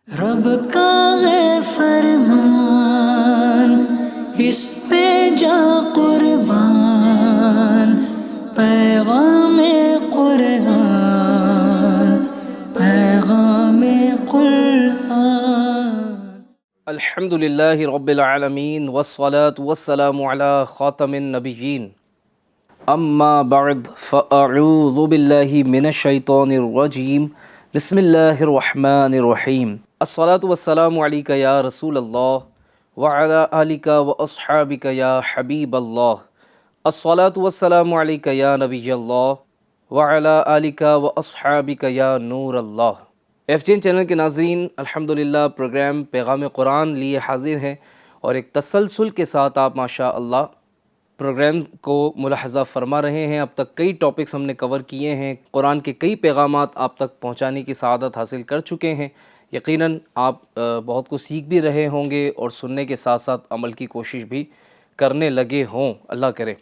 رب کا ہے فرمان، اس پہ جا قربان، پیغام قرآن، پیغام قرآن۔ الحمد للہ رب العالمین والصلاة والسلام علی خاتم النبیین، اما بعد فاعوذ باللہ من الشیطان الرجیم، بسم اللہ الرحمن الرحیم۔ الصلاة والسلام علیک یا رسول اللہ وعلی آلک واصحابک یا حبیب اللہ، الصلاة والسلام علیک یا نبی اللہ وعلی آلک واصحابک یا نور اللہ۔ ایف جین چینل کے ناظرین، الحمدللہ پروگرام پیغام قرآن لیے حاضر ہیں، اور ایک تسلسل کے ساتھ آپ ماشاء اللہ پروگرام کو ملاحظہ فرما رہے ہیں۔ اب تک کئی ٹاپکس ہم نے کور کیے ہیں، قرآن کے کئی پیغامات آپ تک پہنچانے کی سعادت حاصل کر چکے ہیں۔ یقیناً آپ بہت کچھ سیکھ بھی رہے ہوں گے اور سننے کے ساتھ ساتھ عمل کی کوشش بھی کرنے لگے ہوں، اللہ کرے۔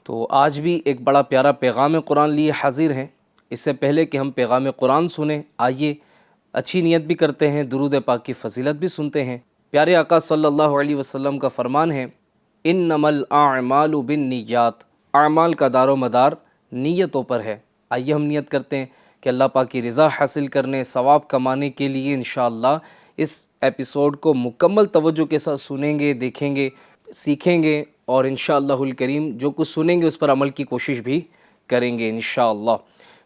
تو آج بھی ایک بڑا پیارا پیغام قرآن لیے حاضر ہیں۔ اس سے پہلے کہ ہم پیغام قرآن سنیں، آئیے اچھی نیت بھی کرتے ہیں، درود پاک کی فضیلت بھی سنتے ہیں۔ پیارے آقا صلی اللہ علیہ وسلم کا فرمان ہے، انما الاعمال بالنیات، اعمال کا دار و مدار نیتوں پر ہے۔ آئیے ہم نیت کرتے ہیں کہ اللہ پاک کی رضا حاصل کرنے، ثواب کمانے کے لیے انشاءاللہ اس ایپیسوڈ کو مکمل توجہ کے ساتھ سنیں گے، دیکھیں گے، سیکھیں گے، اور انشاءاللہ الکریم جو کچھ سنیں گے اس پر عمل کی کوشش بھی کریں گے انشاءاللہ۔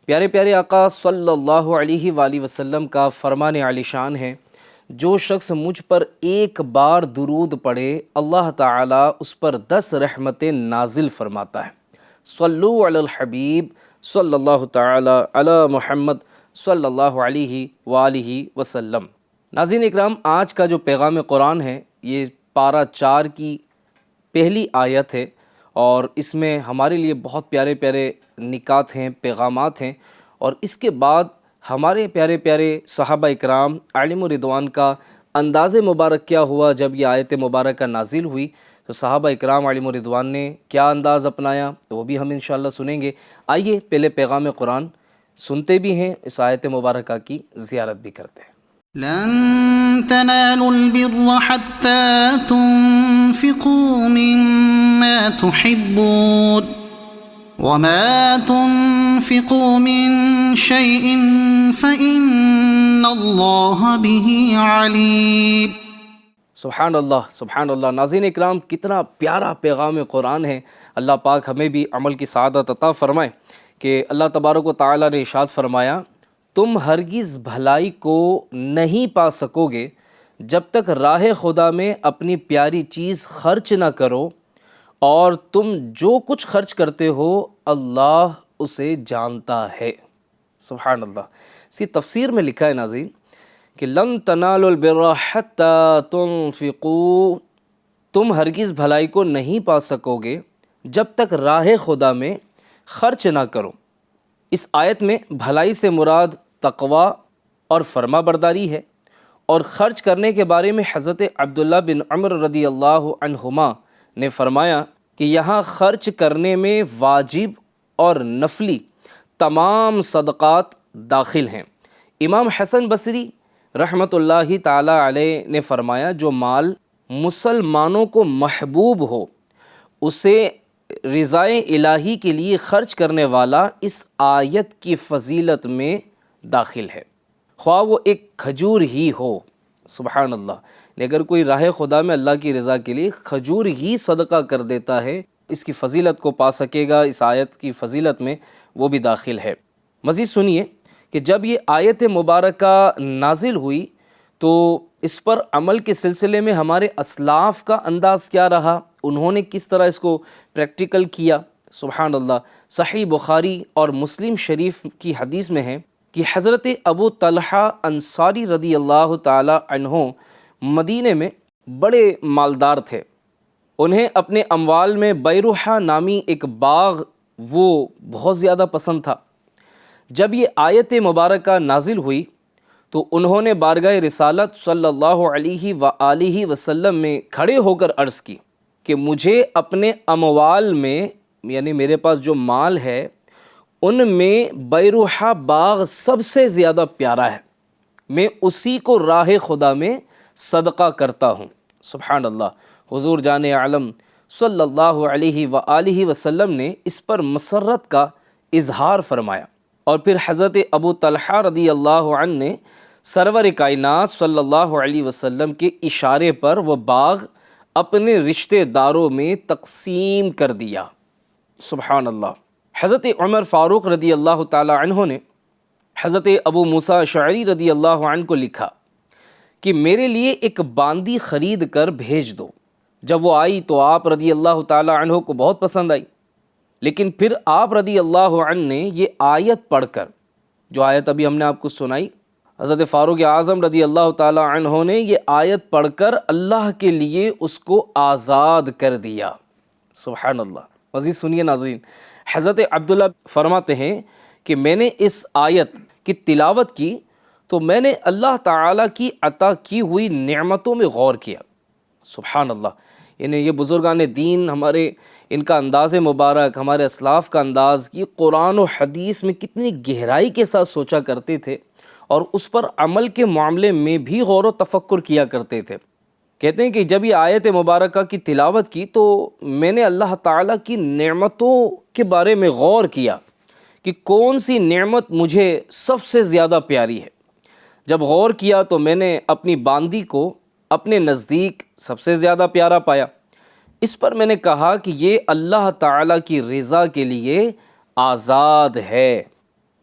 پیارے پیارے آقا صلی اللہ علیہ وآلہ وسلم کا فرمان عالی شان ہے، جو شخص مجھ پر ایک بار درود پڑھے اللہ تعالیٰ اس پر 10 رحمتیں نازل فرماتا ہے۔ صلو علی الحبیب صلی اللہ تعالیٰ علی محمد صلی اللہ علیہ وآلہ وسلم۔ ناظرین اکرام، آج کا جو پیغام قرآن ہے یہ پارہ 4 کی پہلی آیت ہے، اور اس میں ہمارے لیے بہت پیارے پیارے نکات ہیں، پیغامات ہیں، اور اس کے بعد ہمارے پیارے پیارے صحابہ اکرام عالم و رضوان کا انداز مبارک کیا ہوا جب یہ آیت مبارکہ نازل ہوئی، تو صحابہ اکرام عالم و رضوان نے کیا انداز اپنایا وہ بھی ہم انشاءاللہ سنیں گے۔ آئیے پہلے پیغام قرآن سنتے بھی ہیں، اس آیت مبارکہ کی زیارت بھی کرتے ہیں۔ لن تنالوا البر حتى تنفقوا مما تحبون وما تنفقوا من شيء فإن الله به عليم۔ سبحان اللہ، سبحان اللہ۔ ناظرین اکرام، کتنا پیارا پیغام قرآن ہے۔ اللہ پاک ہمیں بھی عمل کی سعادت عطا فرمائے کہ اللہ تبارک و تعالیٰ نے ارشاد فرمایا، تم ہرگز بھلائی کو نہیں پا سکو گے جب تک راہ خدا میں اپنی پیاری چیز خرچ نہ کرو، اور تم جو کچھ خرچ کرتے ہو اللہ اسے جانتا ہے۔ سبحان اللہ۔ اسی تفسیر میں لکھا ہے ناظرین کہ لن تنالوا البر حتی تنفقوا، تم ہرگز بھلائی کو نہیں پا سکو گے جب تک راہ خدا میں خرچ نہ کرو۔ اس آیت میں بھلائی سے مراد تقوی اور فرما برداری ہے، اور خرچ کرنے کے بارے میں حضرت عبداللہ بن عمر رضی اللہ عنہما نے فرمایا کہ یہاں خرچ کرنے میں واجب اور نفلی تمام صدقات داخل ہیں۔ امام حسن بصری رحمۃ اللہ تعالی علیہ نے فرمایا، جو مال مسلمانوں کو محبوب ہو اسے رضائے الہی کے لیے خرچ کرنے والا اس آیت کی فضیلت میں داخل ہے، خواہ وہ ایک کھجور ہی ہو۔ سبحان اللہ۔ اگر کوئی راہ خدا میں اللہ کی رضا کے لیے کھجور ہی صدقہ کر دیتا ہے، اس کی فضیلت کو پا سکے گا، اس آیت کی فضیلت میں وہ بھی داخل ہے۔ مزید سنیے کہ جب یہ آیت مبارکہ نازل ہوئی تو اس پر عمل کے سلسلے میں ہمارے اسلاف کا انداز کیا رہا، انہوں نے کس طرح اس کو پریکٹیکل کیا۔ سبحان اللہ۔ صحیح بخاری اور مسلم شریف کی حدیث میں ہے کہ حضرت ابو طلحہ انصاری رضی اللہ تعالی عنہ مدینے میں بڑے مالدار تھے۔ انہیں اپنے اموال میں بیروحہ نامی ایک باغ وہ بہت زیادہ پسند تھا۔ جب یہ آیت مبارکہ نازل ہوئی تو انہوں نے بارگاہ رسالت صلی اللہ علیہ وآلہ وسلم میں کھڑے ہو کر عرض کی کہ مجھے اپنے اموال میں، یعنی میرے پاس جو مال ہے، ان میں بیروحہ باغ سب سے زیادہ پیارا ہے۔ میں اسی کو راہ خدا میں صدقہ کرتا ہوں۔ سبحان اللہ۔ حضور جان عالم صلی اللہ علیہ وآلہ وسلم نے اس پر مسرت کا اظہار فرمایا، اور پھر حضرت ابو طلحہ رضی اللہ عنہ نے سرور کائنات صلی اللہ علیہ وسلم کے اشارے پر وہ باغ اپنے رشتہ داروں میں تقسیم کر دیا۔ سبحان اللہ۔ حضرت عمر فاروق رضی اللہ تعالی عنہ نے حضرت ابو موسیٰ اشعری رضی اللہ عنہ کو لکھا کہ میرے لیے ایک باندی خرید کر بھیج دو۔ جب وہ آئی تو آپ رضی اللہ تعالی عنہ کو بہت پسند آئی، لیکن پھر آپ رضی اللہ عنہ نے یہ آیت پڑھ کر، جو آیت ابھی ہم نے آپ کو سنائی، حضرت فاروق اعظم رضی اللہ تعالی عنہ نے یہ آیت پڑھ کر اللہ کے لیے اس کو آزاد کر دیا۔ سبحان اللہ۔ مزید سنیے ناظرین، حضرت عبداللہ فرماتے ہیں کہ میں نے اس آیت کی تلاوت کی تو میں نے اللہ تعالیٰ کی عطا کی ہوئی نعمتوں میں غور کیا۔ سبحان اللہ۔ یعنی یہ بزرگان دین ہمارے، ان کا انداز مبارک، ہمارے اسلاف کا انداز، یہ قرآن و حدیث میں کتنی گہرائی کے ساتھ سوچا کرتے تھے اور اس پر عمل کے معاملے میں بھی غور و تفکر کیا کرتے تھے۔ کہتے ہیں کہ جب یہ آیت مبارکہ کی تلاوت کی تو میں نے اللہ تعالیٰ کی نعمتوں کے بارے میں غور کیا کہ کون سی نعمت مجھے سب سے زیادہ پیاری ہے۔ جب غور کیا تو میں نے اپنی باندی کو اپنے نزدیک سب سے زیادہ پیارا پایا۔ اس پر میں نے کہا کہ یہ اللہ تعالیٰ کی رضا کے لیے آزاد ہے،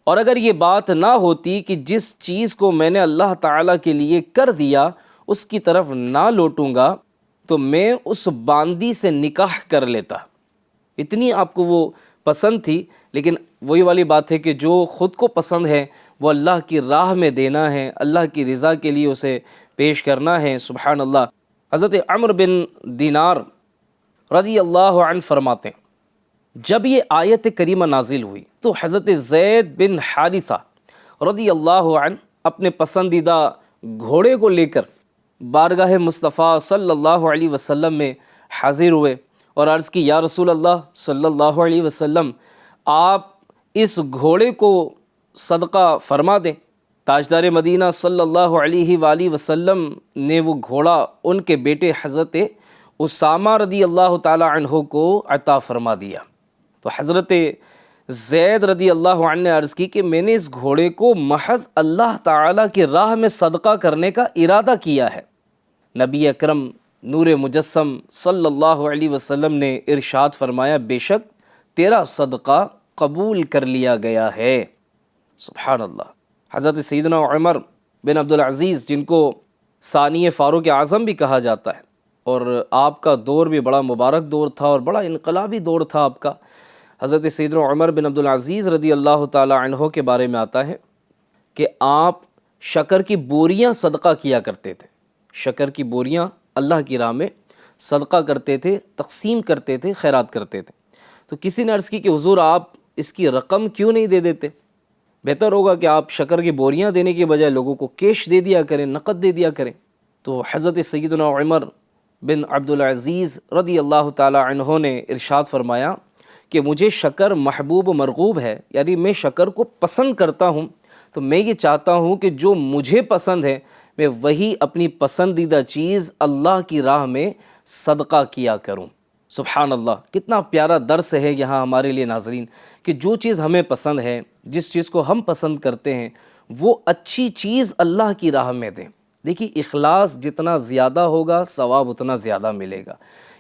اور اگر یہ بات نہ ہوتی کہ جس چیز کو میں نے اللہ تعالیٰ کے لیے کر دیا اس کی طرف نہ لوٹوں گا تو میں اس باندی سے نکاح کر لیتا۔ اتنی آپ کو وہ پسند تھی، لیکن وہی والی بات ہے کہ جو خود کو پسند ہے وہ اللہ کی راہ میں دینا ہے، اللہ کی رضا کے لیے اسے پیش کرنا ہے۔ سبحان اللہ۔ حضرت عمرو بن دینار رضی اللہ عنہ فرماتے ہیں جب یہ آیت کریمہ نازل ہوئی تو حضرت زید بن حارثہ رضی اللہ عنہ اپنے پسندیدہ گھوڑے کو لے کر بارگاہ مصطفیٰ صلی اللہ علیہ وسلم میں حاضر ہوئے اور عرض کی، یا رسول اللہ صلی اللہ علیہ وسلم، آپ اس گھوڑے کو صدقہ فرما دیں۔ تاجدار مدینہ صلی اللہ علیہ وآلہ وسلم نے وہ گھوڑا ان کے بیٹے حضرت اسامہ رضی اللہ تعالی عنہ کو عطا فرما دیا۔ تو حضرت زید رضی اللہ عنہ نے عرض کی کہ میں نے اس گھوڑے کو محض اللہ تعالیٰ کی راہ میں صدقہ کرنے کا ارادہ کیا ہے۔ نبی اکرم نور مجسم صلی اللہ علیہ وسلم نے ارشاد فرمایا، بے شک تیرا صدقہ قبول کر لیا گیا ہے۔ سبحان اللہ۔ حضرت سیدنا عمر بن عبدالعزیز، جن کو ثانی فاروق اعظم بھی کہا جاتا ہے، اور آپ کا دور بھی بڑا مبارک دور تھا اور بڑا انقلابی دور تھا آپ کا، حضرت سیدنا عمر بن عبدالعزیز رضی اللہ تعالی عنہ کے بارے میں آتا ہے کہ آپ شکر کی بوریاں صدقہ کیا کرتے تھے۔ شکر کی بوریاں اللہ کی راہ میں صدقہ کرتے تھے، تقسیم کرتے تھے، خیرات کرتے تھے۔ تو کسی نے عرض کی کہ حضور آپ اس کی رقم کیوں نہیں دے دیتے؟ بہتر ہوگا کہ آپ شکر کی بوریاں دینے کے بجائے لوگوں کو کیش دے دیا کریں، نقد دے دیا کریں۔ تو حضرت سیدنا عمر بن عبدالعزیز رضی اللہ تعالی عنہ نے ارشاد فرمایا کہ مجھے شکر محبوب و مرغوب ہے، یعنی میں شکر کو پسند کرتا ہوں، تو میں یہ چاہتا ہوں کہ جو مجھے پسند ہے میں وہی اپنی پسندیدہ چیز اللہ کی راہ میں صدقہ کیا کروں۔ سبحان اللہ۔ کتنا پیارا درس ہے یہاں ہمارے لیے ناظرین، کہ جو چیز ہمیں پسند ہے، جس چیز کو ہم پسند کرتے ہیں، وہ اچھی چیز اللہ کی راہ میں دیں۔ دیکھیے، اخلاص جتنا زیادہ ہوگا ثواب اتنا زیادہ ملے گا۔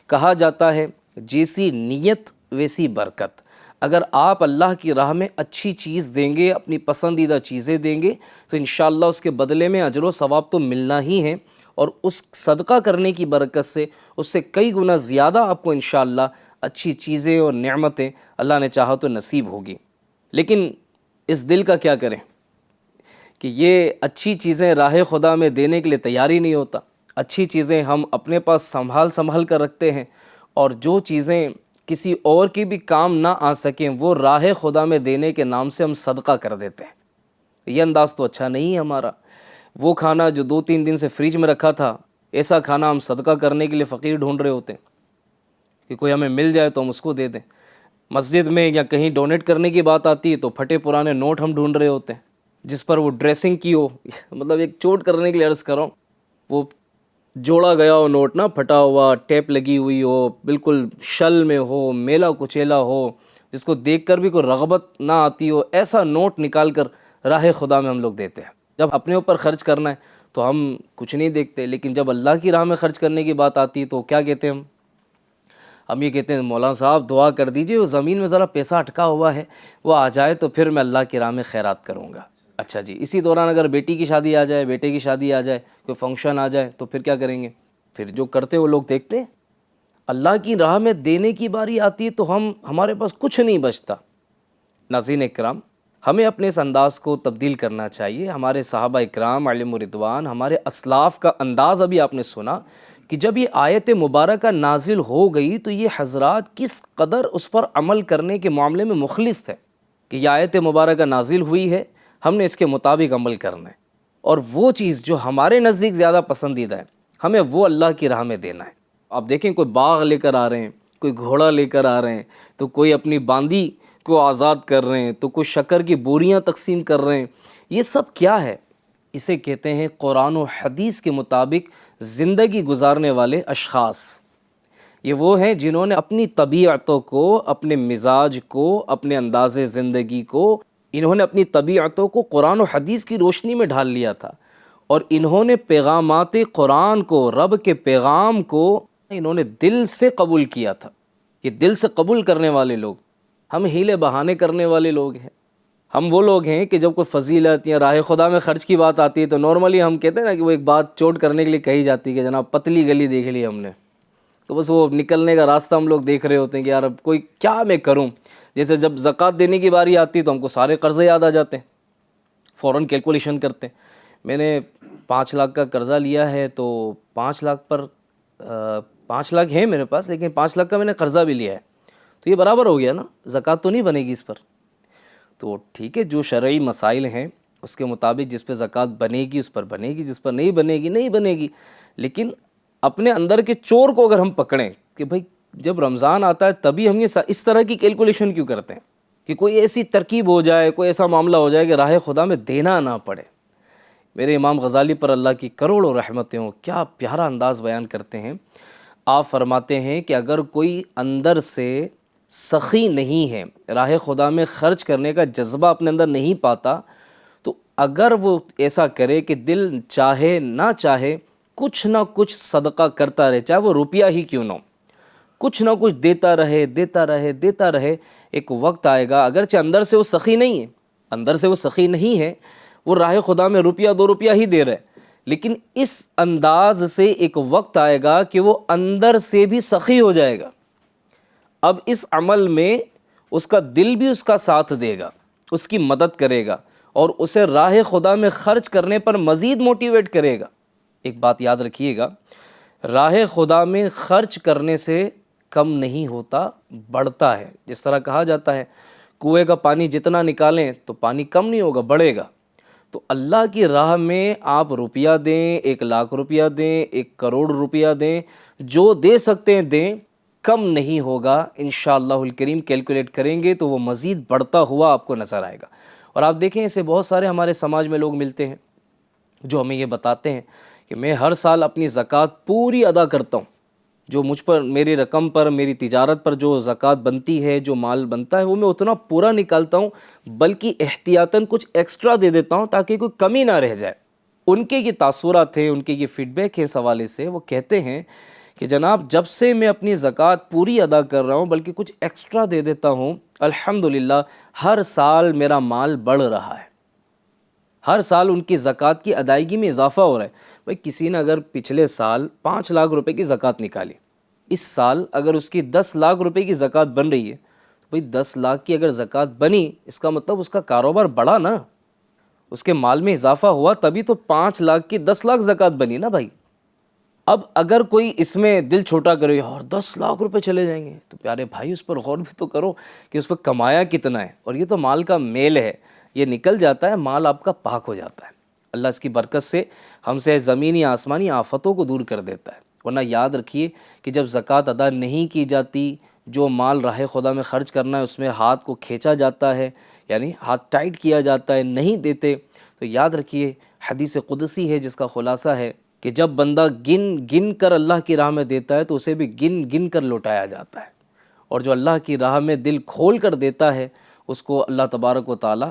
کہا جاتا ہے جیسی نیت ویسی برکت۔ اگر آپ اللہ کی راہ میں اچھی چیز دیں گے، اپنی پسندیدہ چیزیں دیں گے، تو انشاءاللہ اس کے بدلے میں اجر و ثواب تو ملنا ہی ہے، اور اس صدقہ کرنے کی برکت سے اس سے کئی گنا زیادہ آپ کو انشاءاللہ اچھی چیزیں اور نعمتیں اللہ نے چاہا تو نصیب ہوگی۔ لیکن اس دل کا کیا کریں کہ یہ اچھی چیزیں راہ خدا میں دینے کے لیے تیاری نہیں ہوتا۔ اچھی چیزیں ہم اپنے پاس سنبھال کر رکھتے ہیں، اور جو چیزیں کسی اور کی بھی کام نہ آ سکیں وہ راہ خدا میں دینے کے نام سے ہم صدقہ کر دیتے ہیں۔ یہ انداز تو اچھا نہیں ہے ہمارا۔ وہ کھانا جو 2-3 دن سے فریج میں رکھا تھا، ایسا کھانا ہم صدقہ کرنے کے لیے فقیر ڈھونڈ رہے ہوتے ہیں کہ کوئی ہمیں مل جائے تو ہم اس کو دے دیں۔ مسجد میں یا کہیں ڈونیٹ کرنے کی بات آتی ہے تو پھٹے پرانے نوٹ ہم ڈھونڈ رہے ہوتے ہیں جس پر وہ ڈریسنگ کی ہو، مطلب ایک چوٹ کرنے کے لیے عرض کر رہا ہوں، وہ جوڑا گیا ہو نوٹ نا، پھٹا ہوا، ٹیپ لگی ہوئی ہو، بالکل شل میں ہو، میلا کچیلا ہو، جس کو دیکھ کر بھی کوئی رغبت نہ آتی ہو، ایسا نوٹ نکال کر راہ خدا میں ہم لوگ دیتے ہیں۔ جب اپنے اوپر خرچ کرنا ہے تو ہم کچھ نہیں دیکھتے، لیکن جب اللہ کی راہ میں خرچ کرنے کی بات آتی ہے تو کیا کہتے ہیں ہم یہ کہتے ہیں مولانا صاحب دعا کر دیجئے، وہ زمین میں ذرا پیسہ اٹکا ہوا ہے، وہ آ جائے تو پھر میں اللہ کی راہ میں خیرات کروں گا۔ اچھا جی، اسی دوران اگر بیٹی کی شادی آ جائے، بیٹے کی شادی آ جائے، کوئی فنکشن آ جائے تو پھر کیا کریں گے؟ پھر جو کرتے وہ لوگ دیکھتے ہیں۔ اللہ کی راہ میں دینے کی باری آتی ہے تو ہمارے پاس کچھ نہیں بچتا۔ ناظرین اکرام، ہمیں اپنے اس انداز کو تبدیل کرنا چاہیے۔ ہمارے صحابہ اکرام علیہم الرضوان، ہمارے اسلاف کا انداز ابھی آپ نے سنا کہ جب یہ آیت مبارکہ نازل ہو گئی تو یہ حضرات کس قدر اس پر عمل کرنے کے معاملے میں مخلص تھے کہ یہ آیت مبارکہ نازل ہوئی ہے، ہم نے اس کے مطابق عمل کرنا ہے، اور وہ چیز جو ہمارے نزدیک زیادہ پسندیدہ ہے ہمیں وہ اللہ کی راہ میں دینا ہے۔ آپ دیکھیں کوئی باغ لے کر آ رہے ہیں، کوئی گھوڑا لے کر آ رہے ہیں، تو کوئی اپنی باندی کو آزاد کر رہے ہیں، تو کوئی شکر کی بوریاں تقسیم کر رہے ہیں۔ یہ سب کیا ہے؟ اسے کہتے ہیں قرآن و حدیث کے مطابق زندگی گزارنے والے اشخاص۔ یہ وہ ہیں جنہوں نے اپنی طبیعتوں کو، اپنے مزاج کو، اپنے انداز زندگی کو، انہوں نے اپنی طبیعتوں کو قرآن و حدیث کی روشنی میں ڈھال لیا تھا، اور انہوں نے پیغامات قرآن کو، رب کے پیغام کو انہوں نے دل سے قبول کیا تھا۔ کہ دل سے قبول کرنے والے لوگ، ہم ہیلے بہانے کرنے والے لوگ ہیں۔ ہم وہ لوگ ہیں کہ جب کوئی فضیلت یا راہ خدا میں خرچ کی بات آتی ہے تو نارملی ہم کہتے ہیں نا کہ وہ ایک بات چوٹ کرنے کے لیے کہی جاتی ہے کہ جناب پتلی گلی دیکھ لی ہم نے، تو بس وہ نکلنے کا راستہ ہم لوگ دیکھ رہے ہوتے ہیں کہ یار اب کوئی کیا میں کروں۔ جیسے جب زکوٰۃ دینے کی باری آتی ہے تو ہم کو سارے قرضے یاد آ جاتے ہیں، فوراً کیلکولیشن کرتے ہیں۔ میں نے 5 لاکھ کا قرضہ لیا ہے تو 5 لاکھ پر 5 لاکھ ہیں میرے پاس، لیکن 5 لاکھ کا میں نے قرضہ بھی لیا ہے، تو یہ برابر ہو گیا نا، زکوٰۃ تو نہیں بنے گی اس پر۔ تو ٹھیک ہے، جو شرعی مسائل ہیں اس کے مطابق جس پہ زکوٰۃ بنے گی اس پر بنے گی، جس پر نہیں بنے گی نہیں بنے گی۔ لیکن اپنے اندر کے چور کو اگر ہم پکڑیں کہ بھائی جب رمضان آتا ہے تبھی ہم یہ اس طرح کی کیلکولیشن کیوں کرتے ہیں کہ کوئی ایسی ترکیب ہو جائے، کوئی ایسا معاملہ ہو جائے کہ راہ خدا میں دینا نہ پڑے۔ میرے امام غزالی پر اللہ کی کروڑوں رحمتیں ہوں، کیا پیارا انداز بیان کرتے ہیں۔ آپ فرماتے ہیں کہ اگر کوئی اندر سے سخی نہیں ہے، راہ خدا میں خرچ کرنے کا جذبہ اپنے اندر نہیں پاتا، تو اگر وہ ایسا کرے کہ دل چاہے نہ چاہے کچھ نہ کچھ صدقہ کرتا رہے، چاہے وہ روپیہ ہی کیوں نہ ہو، کچھ نہ کچھ دیتا رہے دیتا رہے دیتا رہے، ایک وقت آئے گا، اگرچہ اندر سے وہ سخی نہیں ہے، اندر سے وہ سخی نہیں ہے، وہ راہ خدا میں روپیہ 2 روپیہ ہی دے رہے، لیکن اس انداز سے ایک وقت آئے گا کہ وہ اندر سے بھی سخی ہو جائے گا۔ اب اس عمل میں اس کا دل بھی اس کا ساتھ دے گا، اس کی مدد کرے گا، اور اسے راہ خدا میں خرچ کرنے پر مزید موٹیویٹ کرے گا۔ ایک بات یاد رکھیے گا، راہ خدا میں خرچ کرنے سے کم نہیں ہوتا، بڑھتا ہے۔ جس طرح کہا جاتا ہے کنویں کا پانی جتنا نکالیں تو پانی کم نہیں ہوگا، بڑھے گا۔ تو اللہ کی راہ میں آپ روپیہ دیں، 1 لاکھ روپیہ دیں، 1 کروڑ روپیہ دیں، جو دے سکتے ہیں دیں، کم نہیں ہوگا انشاءاللہ الکریم۔ کیلکولیٹ کریں گے تو وہ مزید بڑھتا ہوا آپ کو نظر آئے گا۔ اور آپ دیکھیں ایسے بہت سارے ہمارے سماج میں لوگ ملتے ہیں جو ہمیں یہ بتاتے ہیں کہ میں ہر سال اپنی زکوٰۃ پوری ادا کرتا ہوں، جو مجھ پر، میری رقم پر، میری تجارت پر جو زکوٰۃ بنتی ہے، جو مال بنتا ہے، وہ میں اتنا پورا نکالتا ہوں، بلکہ احتیاطاً کچھ ایکسٹرا دے دیتا ہوں تاکہ کوئی کمی نہ رہ جائے۔ ان کے یہ تاثرات ہیں، ان کے یہ فیڈ بیک ہے اس حوالے سے، وہ کہتے ہیں کہ جناب جب سے میں اپنی زکوٰۃ پوری ادا کر رہا ہوں بلکہ کچھ ایکسٹرا دے دیتا ہوں، الحمدللہ ہر سال میرا مال بڑھ رہا ہے، ہر سال ان کی زکوٰۃ کی ادائیگی میں اضافہ ہو رہا ہے۔ بھائی کسی نے اگر پچھلے سال 5 لاکھ روپے کی زکوٰۃ نکالی، اس سال اگر اس کی 10 لاکھ روپے کی زکوٰۃ بن رہی ہے، تو بھائی 10 لاکھ کی اگر زکوٰۃ بنی، اس کا مطلب اس کا کاروبار بڑھا نا، اس کے مال میں اضافہ ہوا، تبھی تو 5 لاکھ کی 10 لاکھ زکوٰۃ بنی نا بھائی۔ اب اگر کوئی اس میں دل چھوٹا کرے اور 10 لاکھ روپے چلے جائیں گے، تو پیارے بھائی اس پر غور بھی تو کرو کہ اس پہ کمایا کتنا ہے، اور یہ تو مال کا میل ہے، یہ نکل جاتا ہے، مال آپ کا پاک ہو جاتا ہے۔ اللہ اس کی برکت سے ہم سے زمینی آسمانی آفتوں کو دور کر دیتا ہے۔ ورنہ یاد رکھیے کہ جب زکوٰۃ ادا نہیں کی جاتی، جو مال راہ خدا میں خرچ کرنا ہے اس میں ہاتھ کو کھینچا جاتا ہے، یعنی ہاتھ ٹائٹ کیا جاتا ہے، نہیں دیتے، تو یاد رکھیے حدیث قدسی ہے جس کا خلاصہ ہے کہ جب بندہ گن گن کر اللہ کی راہ میں دیتا ہے تو اسے بھی گن گن کر لوٹایا جاتا ہے، اور جو اللہ کی راہ میں دل کھول کر دیتا ہے اس کو اللہ تبارک و تعالی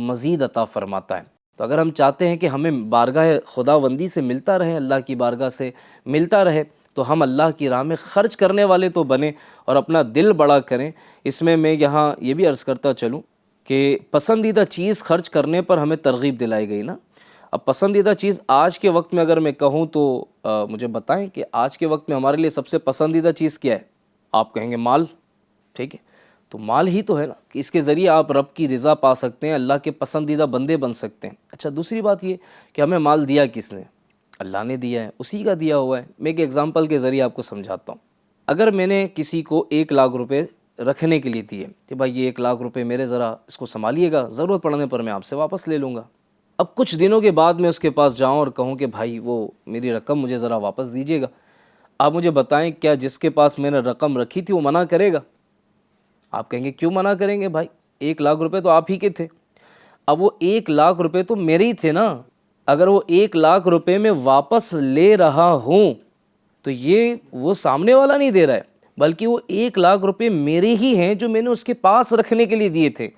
مزید عطا فرماتا ہے۔ تو اگر ہم چاہتے ہیں کہ ہمیں بارگاہ خداوندی سے ملتا رہے، اللہ کی بارگاہ سے ملتا رہے، تو ہم اللہ کی راہ میں خرچ کرنے والے تو بنیں اور اپنا دل بڑا کریں۔ اس میں یہاں یہ بھی عرض کرتا چلوں کہ پسندیدہ چیز خرچ کرنے پر ہمیں ترغیب دلائی گئی نا۔ اب پسندیدہ چیز آج کے وقت میں اگر میں کہوں تو مجھے بتائیں کہ آج کے وقت میں ہمارے لیے سب سے پسندیدہ چیز کیا ہے؟ آپ کہیں گے مال، ٹھیک ہے، تو مال ہی تو ہے نا کہ اس کے ذریعے آپ رب کی رضا پا سکتے ہیں، اللہ کے پسندیدہ بندے بن سکتے ہیں۔ اچھا، دوسری بات یہ کہ ہمیں مال دیا کس نے؟ اللہ نے دیا ہے، اسی کا دیا ہوا ہے۔ میں ایک ایگزامپل کے ذریعے آپ کو سمجھاتا ہوں۔ اگر میں نے کسی کو 1,00,000 روپے رکھنے کے لیے دیے کہ بھائی یہ 1,00,000 روپے میرے ذرا اس کو سنبھالیے گا، ضرورت پڑنے پر میں آپ سے واپس لے لوں گا۔ اب کچھ دنوں کے بعد میں اس کے پاس جاؤں اور کہوں کہ بھائی وہ میری رقم مجھے ذرا واپس دیجیے گا، آپ مجھے بتائیں کیا جس کے پاس میں نے رقم رکھی تھی وہ منع کرے گا؟ آپ کہیں گے کیوں منع کریں گے بھائی، 1,00,000 روپے تو آپ ہی کے تھے۔ اب وہ 1,00,000 روپے تو میرے ہی تھے نا، اگر وہ 1,00,000 روپے میں واپس لے رہا ہوں تو یہ وہ سامنے والا نہیں دے رہا ہے، بلکہ وہ 1,00,000 روپے میرے ہی ہیں جو میں نے اس کے پاس رکھنے کے لیے دیے تھے،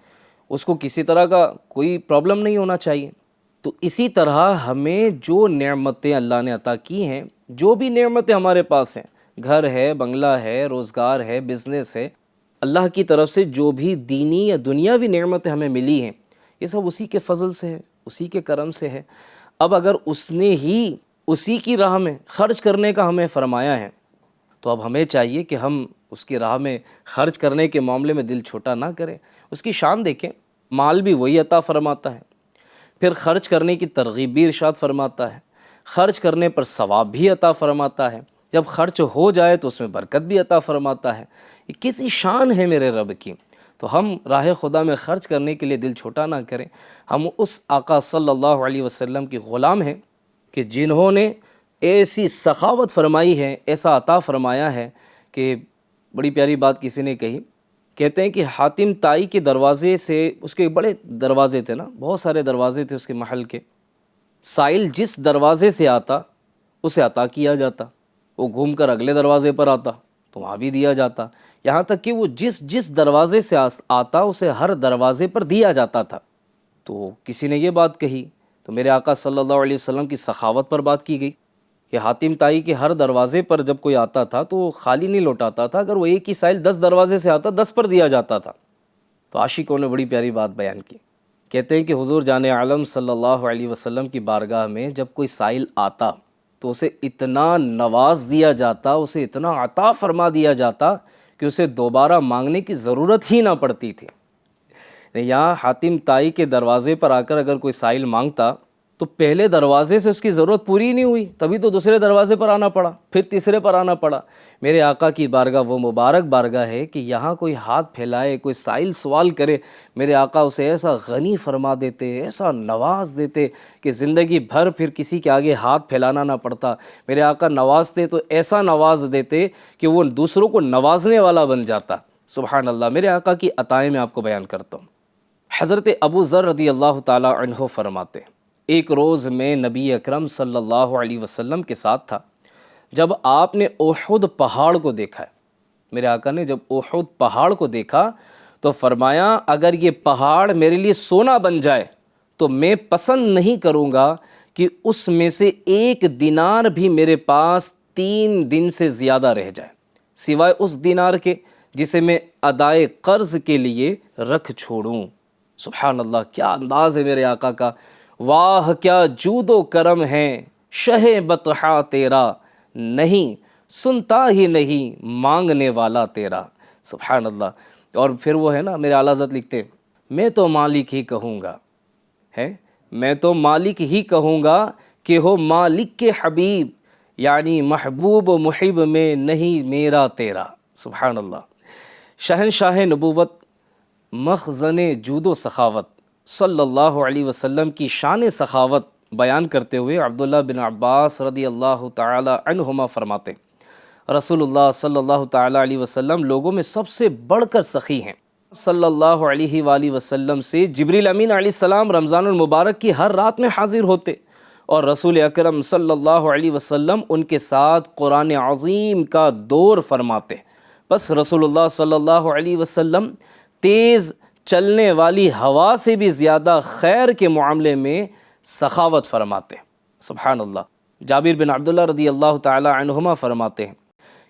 اس کو کسی طرح کا کوئی پرابلم نہیں ہونا چاہیے۔ تو اسی طرح ہمیں جو نعمتیں اللہ نے عطا کی ہیں، جو بھی نعمتیں ہمارے پاس ہیں، گھر ہے، بنگلہ ہے، روزگار ہے، بزنس ہے، اللہ کی طرف سے جو بھی دینی یا دنیاوی نعمتیں ہمیں ملی ہیں، یہ سب اسی کے فضل سے ہے، اسی کے کرم سے ہے۔ اب اگر اس نے ہی اسی کی راہ میں خرچ کرنے کا ہمیں فرمایا ہے تو اب ہمیں چاہیے کہ ہم اس کی راہ میں خرچ کرنے کے معاملے میں دل چھوٹا نہ کریں۔ اس کی شان دیکھیں، مال بھی وہی عطا فرماتا ہے، پھر خرچ کرنے کی ترغیب بھی ارشاد فرماتا ہے، خرچ کرنے پر ثواب بھی عطا فرماتا ہے، جب خرچ ہو جائے تو اس میں برکت بھی عطا فرماتا ہے۔ یہ کسی شان ہے میرے رب کی، تو ہم راہ خدا میں خرچ کرنے کے لیے دل چھوٹا نہ کریں۔ ہم اس آقا صلی اللہ علیہ وسلم کے غلام ہیں کہ جنہوں نے ایسی سخاوت فرمائی ہے، ایسا عطا فرمایا ہے کہ بڑی پیاری بات کسی نے کہی، کہتے ہیں کہ حاتم طائی کے دروازے سے، اس کے بڑے دروازے تھے نا، بہت سارے دروازے تھے اس کے محل کے، سائل جس دروازے سے آتا اسے عطا کیا جاتا، وہ گھوم کر اگلے دروازے پر آتا تو وہاں بھی دیا جاتا، یہاں تک کہ وہ جس دروازے سے آتا اسے ہر دروازے پر دیا جاتا تھا۔ تو کسی نے یہ بات کہی تو میرے آقا صلی اللہ علیہ وسلم کی سخاوت پر بات کی گئی کہ حاتم طائی کے ہر دروازے پر جب کوئی آتا تھا تو وہ خالی نہیں لوٹاتا تھا، اگر وہ ایک ہی سائل 10 دروازے سے آتا 10 پر دیا جاتا تھا۔ تو عاشقوں نے بڑی پیاری بات بیان کی، کہتے ہیں کہ حضور جان عالم صلی اللہ علیہ وسلم کی بارگاہ میں جب کوئی سائل آتا تو اسے اتنا نواز دیا جاتا، اسے اتنا عطا فرما دیا جاتا کہ اسے دوبارہ مانگنے کی ضرورت ہی نہ پڑتی تھی۔ یہاں حاتم طائی کے دروازے پر آ کر اگر کوئی سائل مانگتا تو پہلے دروازے سے اس کی ضرورت پوری نہیں ہوئی، تبھی تو دوسرے دروازے پر آنا پڑا، پھر تیسرے پر آنا پڑا۔ میرے آقا کی بارگاہ وہ مبارک بارگاہ ہے کہ یہاں کوئی ہاتھ پھیلائے، کوئی سائل سوال کرے، میرے آقا اسے ایسا غنی فرما دیتے، ایسا نواز دیتے کہ زندگی بھر پھر کسی کے آگے ہاتھ پھیلانا نہ پڑتا۔ میرے آقا نوازتے تو ایسا نواز دیتے کہ وہ دوسروں کو نوازنے والا بن جاتا۔ سبحان اللہ۔ میرے آقا کی عطائیں میں آپ کو بیان کرتا ہوں۔ حضرت ابو ذر رضی اللہ تعالی عنہ فرماتے ہیں، ایک روز میں نبی اکرم صلی اللہ علیہ وسلم کے ساتھ تھا، جب آپ نے احد پہاڑ کو دیکھا ہے، میرے آقا نے جب احد پہاڑ کو دیکھا تو فرمایا اگر یہ پہاڑ میرے لیے سونا بن جائے تو میں پسند نہیں کروں گا کہ اس میں سے 1 دینار بھی میرے پاس 3 دن سے زیادہ رہ جائے، سوائے اس دینار کے جسے میں ادائے قرض کے لیے رکھ چھوڑوں۔ سبحان اللہ، کیا انداز ہے میرے آقا کا، واہ کیا جود و کرم ہے شہ بطحا تیرا، نہیں سنتا ہی نہیں مانگنے والا تیرا۔ سبحان اللہ۔ اور پھر وہ ہے نا، میرے اعلیٰ حضرت لکھتے میں تو مالک ہی کہوں گا، ہے میں تو مالک ہی کہوں گا کہ ہو مالک کے حبیب، یعنی محبوب و محب میں نہیں میرا تیرا۔ سبحان اللہ۔ شہنشاہ نبوت، مخزن جود و سخاوت، صلی اللہ علیہ وسلم کی شان سخاوت بیان کرتے ہوئے عبداللہ بن عباس رضی اللہ تعالی عنہما فرماتے، رسول اللہ صلی اللہ تعالی علیہ وسلم لوگوں میں سب سے بڑھ کر سخی ہیں، صلی اللہ علیہ وآلہ وسلم سے جبریل امین علیہ السلام رمضان المبارک کی ہر رات میں حاضر ہوتے اور رسول اکرم صلی اللہ علیہ وسلم ان کے ساتھ قرآن عظیم کا دور فرماتے۔ بس رسول اللہ صلی اللہ علیہ وسلم تیز چلنے والی ہوا سے بھی زیادہ خیر کے معاملے میں سخاوت فرماتے ہیں۔ سبحان اللہ۔ جابر بن عبداللہ رضی اللہ تعالی عنہما فرماتے ہیں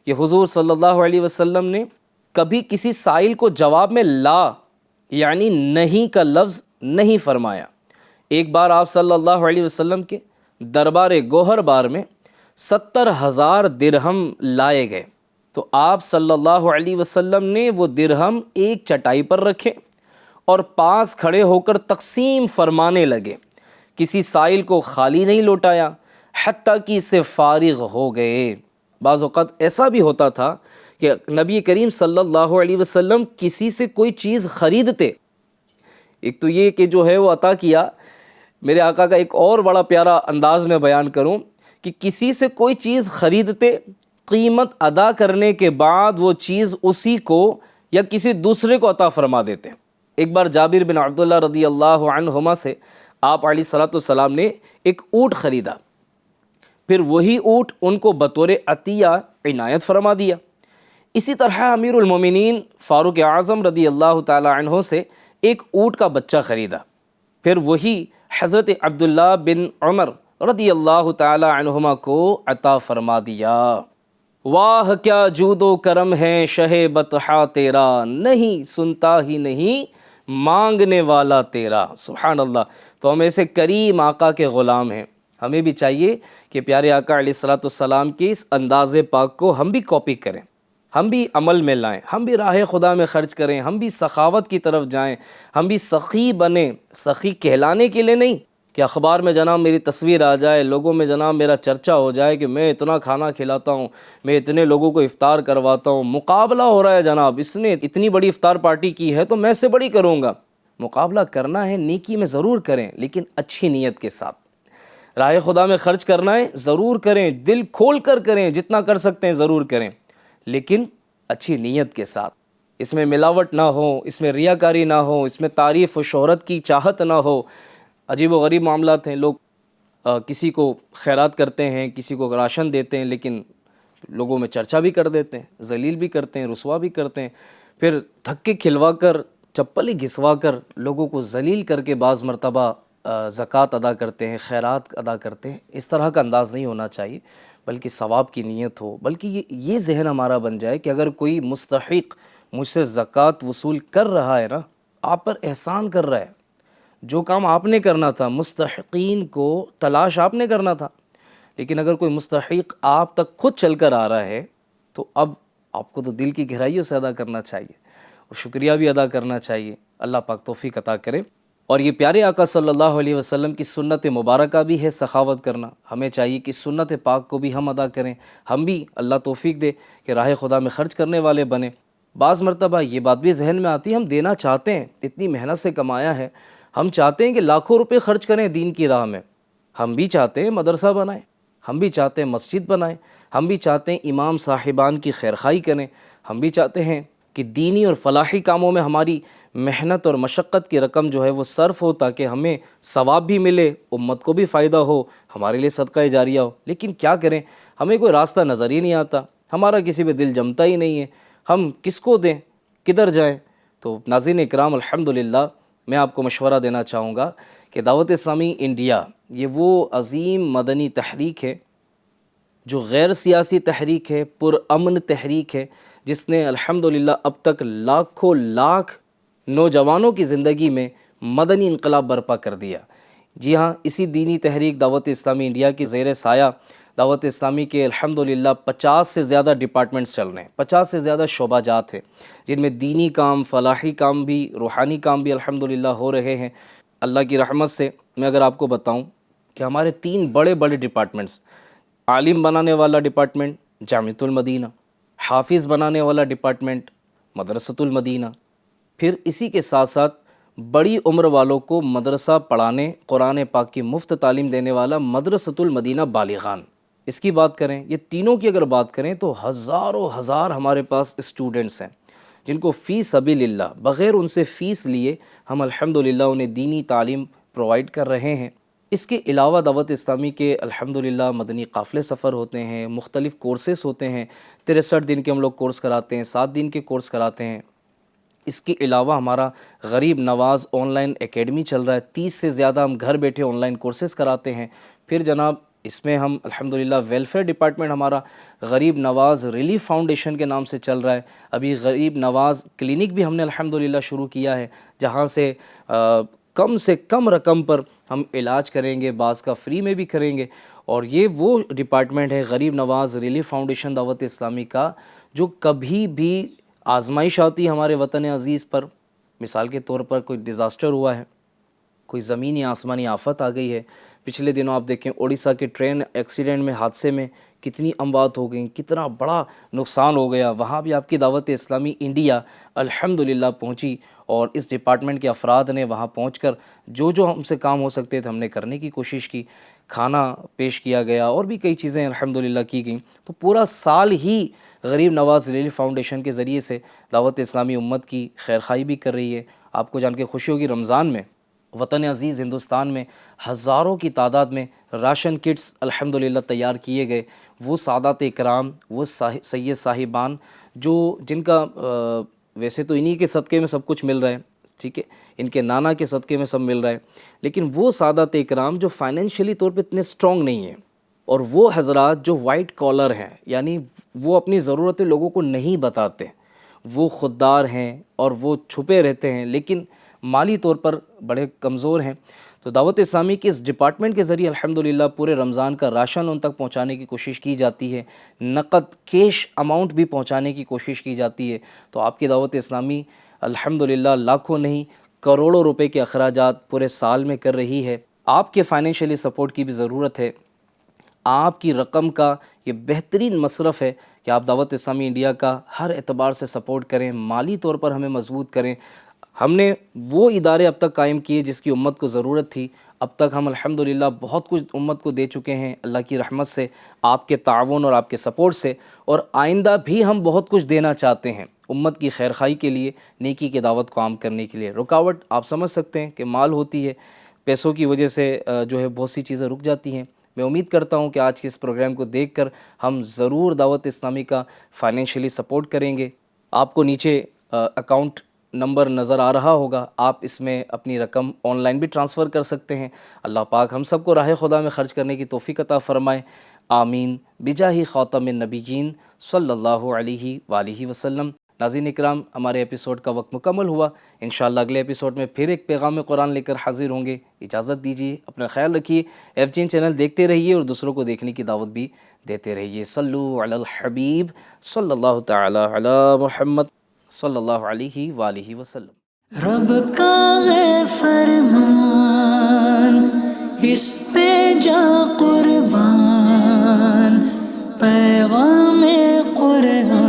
کہ حضور صلی اللہ علیہ وسلم نے کبھی کسی سائل کو جواب میں لا یعنی نہیں کا لفظ نہیں فرمایا۔ ایک بار آپ صلی اللہ علیہ وسلم کے دربار گوہر بار میں 70,000 درہم لائے گئے تو آپ صلی اللہ علیہ وسلم نے وہ درہم ایک چٹائی پر رکھے اور پاس کھڑے ہو کر تقسیم فرمانے لگے۔ کسی سائل کو خالی نہیں لوٹایا حتیٰ کہ اس سے فارغ ہو گئے۔ بعض اوقات ایسا بھی ہوتا تھا کہ نبی کریم صلی اللہ علیہ وسلم کسی سے کوئی چیز خریدتے، ایک تو یہ کہ جو ہے وہ عطا کیا، میرے آقا کا ایک اور بڑا پیارا انداز میں بیان کروں کہ کسی سے کوئی چیز خریدتے، قیمت ادا کرنے کے بعد وہ چیز اسی کو یا کسی دوسرے کو عطا فرما دیتے۔ ایک بار جابر بن عبداللہ رضی اللہ عنہما سے آپ علیہ الصلوۃ والسلام نے ایک اونٹ خریدا، پھر وہی اونٹ ان کو بطور عطیہ عنایت فرما دیا۔ اسی طرح امیر المومنین فاروق اعظم رضی اللہ تعالی عنہ سے ایک اونٹ کا بچہ خریدا، پھر وہی حضرت عبداللہ بن عمر رضی اللہ تعالی عنہما کو عطا فرما دیا۔ واہ کیا جود و کرم ہے شہ بطحا تیرا، نہیں سنتا ہی نہیں مانگنے والا تیرا۔ سبحان اللہ۔ تو ہم ایسے کریم آقا کے غلام ہیں، ہمیں بھی چاہیے کہ پیارے آقا علیہ الصلوۃ والسلام کے اس انداز پاک کو ہم بھی کاپی کریں، ہم بھی عمل میں لائیں، ہم بھی راہ خدا میں خرچ کریں، ہم بھی سخاوت کی طرف جائیں، ہم بھی سخی بنیں۔ سخی کہلانے کے لیے نہیں کہ اخبار میں جناب میری تصویر آ جائے، لوگوں میں جناب میرا چرچا ہو جائے کہ میں اتنا کھانا کھلاتا ہوں، میں اتنے لوگوں کو افطار کرواتا ہوں۔ مقابلہ ہو رہا ہے جناب، اس نے اتنی بڑی افطار پارٹی کی ہے تو میں سے بڑی کروں گا۔ مقابلہ کرنا ہے نیکی میں ضرور کریں، لیکن اچھی نیت کے ساتھ۔ راہ خدا میں خرچ کرنا ہے ضرور کریں، دل کھول کر کریں، جتنا کر سکتے ہیں ضرور کریں، لیکن اچھی نیت کے ساتھ۔ اس میں ملاوٹ نہ ہو، اس میں ریاکاری نہ ہو، اس میں تعریف و شہرت کی چاہت نہ ہو۔ عجیب و غریب معاملات ہیں، لوگ کسی کو خیرات کرتے ہیں، کسی کو راشن دیتے ہیں، لیکن لوگوں میں چرچا بھی کر دیتے ہیں، ذلیل بھی کرتے ہیں، رسوا بھی کرتے ہیں، پھر دھکے کھلوا کر، چپل ہی گھسوا کر لوگوں کو ذلیل کر کے بعض مرتبہ زکوٰۃ ادا کرتے ہیں، خیرات ادا کرتے ہیں۔ اس طرح کا انداز نہیں ہونا چاہیے، بلکہ ثواب کی نیت ہو، بلکہ یہ ذہن ہمارا بن جائے کہ اگر کوئی مستحق مجھ سے زکوٰۃ وصول کر رہا ہے نا، آپ پر احسان کر رہا ہے، جو کام آپ نے کرنا تھا، مستحقین کو تلاش آپ نے کرنا تھا، لیکن اگر کوئی مستحق آپ تک خود چل کر آ رہا ہے تو اب آپ کو تو دل کی گہرائیوں سے ادا کرنا چاہیے اور شکریہ بھی ادا کرنا چاہیے۔ اللہ پاک توفیق عطا کرے۔ اور یہ پیارے آقا صلی اللہ علیہ وسلم کی سنت مبارکہ بھی ہے سخاوت کرنا، ہمیں چاہیے کہ سنت پاک کو بھی ہم ادا کریں، ہم بھی اللہ توفیق دے کہ راہ خدا میں خرچ کرنے والے بنیں۔ بعض مرتبہ یہ بات بھی ذہن میں آتی ہے، ہم دینا چاہتے ہیں، اتنی محنت سے کمایا ہے، ہم چاہتے ہیں کہ لاکھوں روپے خرچ کریں دین کی راہ میں، ہم بھی چاہتے ہیں مدرسہ بنائیں، ہم بھی چاہتے ہیں مسجد بنائیں، ہم بھی چاہتے ہیں امام صاحبان کی خیرخواہی کریں، ہم بھی چاہتے ہیں کہ دینی اور فلاحی کاموں میں ہماری محنت اور مشقت کی رقم جو ہے وہ صرف ہو تاکہ ہمیں ثواب بھی ملے، امت کو بھی فائدہ ہو، ہمارے لیے صدقہ جاریہ ہو۔ لیکن کیا کریں، ہمیں کوئی راستہ نظر ہی نہیں آتا، ہمارا کسی پہ دل جمتا ہی نہیں ہے، ہم کس کو دیں، کدھر جائیں؟ تو ناظرین اکرام، الحمدللہ میں آپ کو مشورہ دینا چاہوں گا کہ دعوت اسلامی انڈیا یہ وہ عظیم مدنی تحریک ہے جو غیر سیاسی تحریک ہے، پرامن تحریک ہے، جس نے الحمدللہ اب تک لاکھوں لاکھ نوجوانوں کی زندگی میں مدنی انقلاب برپا کر دیا۔ جی ہاں، اسی دینی تحریک دعوت اسلامی انڈیا کی زیر سایہ دعوت اسلامی کے الحمدللہ 50 سے زیادہ ڈپارٹمنٹس چل رہے ہیں، 50 سے زیادہ شعبہ جات ہیں، جن میں دینی کام، فلاحی کام بھی، روحانی کام بھی الحمدللہ ہو رہے ہیں۔ اللہ کی رحمت سے میں اگر آپ کو بتاؤں کہ ہمارے 3 بڑے بڑے ڈپارٹمنٹس، عالم بنانے والا ڈپارٹمنٹ جامعۃ المدینہ، حافظ بنانے والا ڈپارٹمنٹ مدرسۃ المدینہ، پھر اسی کے ساتھ ساتھ بڑی عمر والوں کو مدرسہ پڑھانے، قرآن پاک کی مفت تعلیم دینے والا مدرسۃ المدینہ بالغان، اس کی بات کریں، یہ تینوں کی اگر بات کریں تو ہزاروں ہزار ہمارے پاس اسٹوڈنٹس ہیں جن کو فی سبیل اللہ بغیر ان سے فیس لیے ہم الحمدللہ انہیں دینی تعلیم پرووائڈ کر رہے ہیں۔ اس کے علاوہ دعوت اسلامی کے الحمدللہ مدنی قافلے سفر ہوتے ہیں، مختلف کورسز ہوتے ہیں، 63 دن کے ہم لوگ کورس کراتے ہیں، 7 دن کے کورس کراتے ہیں۔ اس کے علاوہ ہمارا غریب نواز آن لائن اکیڈمی چل رہا ہے، 30 سے زیادہ ہم گھر بیٹھے آن لائن کورسز کراتے ہیں۔ پھر جناب اس میں ہم الحمدللہ ویلفیئر ڈپارٹمنٹ ہمارا غریب نواز ریلیف فاؤنڈیشن کے نام سے چل رہا ہے۔ ابھی غریب نواز کلینک بھی ہم نے الحمدللہ شروع کیا ہے، جہاں سے کم رقم پر ہم علاج کریں گے، بعض کا فری میں بھی کریں گے۔ اور یہ وہ ڈپارٹمنٹ ہے غریب نواز ریلیف فاؤنڈیشن دعوت اسلامی کا، جو کبھی بھی آزمائش آتی ہے ہمارے وطن عزیز پر، مثال کے طور پر کوئی ڈیزاسٹر ہوا ہے، کوئی زمینی آسمانی آفت آ گئی ہے۔ پچھلے دنوں آپ دیکھیں اڑیسہ کے ٹرین ایکسیڈنٹ میں، حادثے میں کتنی اموات ہو گئیں، کتنا بڑا نقصان ہو گیا، وہاں بھی آپ کی دعوت اسلامی انڈیا الحمدللہ پہنچی، اور اس ڈپارٹمنٹ کے افراد نے وہاں پہنچ کر جو ہم سے کام ہو سکتے تھے ہم نے کرنے کی کوشش کی، کھانا پیش کیا گیا اور بھی کئی چیزیں الحمدللہ کی گئیں۔ تو پورا سال ہی غریب نواز ریلیف فاؤنڈیشن کے ذریعے سے دعوت اسلامی امت کی خیرخواہی بھی کر رہی ہے۔ آپ کو جان کے خوشی ہوگی، رمضان میں وطن عزیز ہندوستان میں ہزاروں کی تعداد میں راشن کٹس الحمدللہ تیار کیے گئے۔ وہ سادات اکرام، وہ سید صاحبان جن کا ویسے تو انہی کے صدقے میں سب کچھ مل رہا ہے، ٹھیک ہے، ان کے نانا کے صدقے میں سب مل رہا ہے، لیکن وہ سادات اکرام جو فائنینشلی طور پہ اتنے سٹرونگ نہیں ہیں، اور وہ حضرات جو وائٹ کالر ہیں، یعنی وہ اپنی ضرورتیں لوگوں کو نہیں بتاتے، وہ خوددار ہیں اور وہ چھپے رہتے ہیں، لیکن مالی طور پر بڑے کمزور ہیں۔ تو دعوت اسلامی کے اس ڈپارٹمنٹ کے ذریعے الحمدللہ پورے رمضان کا راشن ان تک پہنچانے کی کوشش کی جاتی ہے، نقد کیش اماؤنٹ بھی پہنچانے کی کوشش کی جاتی ہے۔ تو آپ کی دعوت اسلامی الحمدللہ لاکھوں نہیں کروڑوں روپے کے اخراجات پورے سال میں کر رہی ہے۔ آپ کے فائنینشلی سپورٹ کی بھی ضرورت ہے۔ آپ کی رقم کا یہ بہترین مصرف ہے کہ آپ دعوت اسلامی انڈیا کا ہر اعتبار سے سپورٹ کریں، مالی طور پر ہمیں مضبوط کریں۔ ہم نے وہ ادارے اب تک قائم کیے جس کی امت کو ضرورت تھی، اب تک ہم الحمدللہ بہت کچھ امت کو دے چکے ہیں اللہ کی رحمت سے، آپ کے تعاون اور آپ کے سپورٹ سے، اور آئندہ بھی ہم بہت کچھ دینا چاہتے ہیں امت کی خیرخواہی کے لیے، نیکی کی دعوت کو عام کرنے کے لیے۔ رکاوٹ آپ سمجھ سکتے ہیں کہ مال ہوتی ہے، پیسوں کی وجہ سے جو ہے بہت سی چیزیں رک جاتی ہیں۔ میں امید کرتا ہوں کہ آج کے اس پروگرام کو دیکھ کر ہم ضرور دعوت اسلامی کا فائنینشلی سپورٹ کریں گے۔ آپ کو نیچے اکاؤنٹ نمبر نظر آ رہا ہوگا، آپ اس میں اپنی رقم آن لائن بھی ٹرانسفر کر سکتے ہیں۔ اللہ پاک ہم سب کو راہ خدا میں خرچ کرنے کی توفیق عطا فرمائے، آمین، بجاہ خاتم النبیین صلی اللہ علیہ وآلہ وسلم۔ ناظرین اکرام، ہمارے ایپیسوڈ کا وقت مکمل ہوا، انشاءاللہ اگلے ایپیسوڈ میں پھر ایک پیغام قرآن لے کر حاضر ہوں گے۔ اجازت دیجیے، اپنا خیال رکھیے، ایف جین چینل دیکھتے رہیے اور دوسروں کو دیکھنے کی دعوت بھی دیتے رہیے۔ صلو علی الحبیب صلی اللہ تعالی علی محمد صلی اللہ علیہ وآلہ وسلم۔ رب کا ہے فرمان، اس پہ جا قربان، پیغام قرآن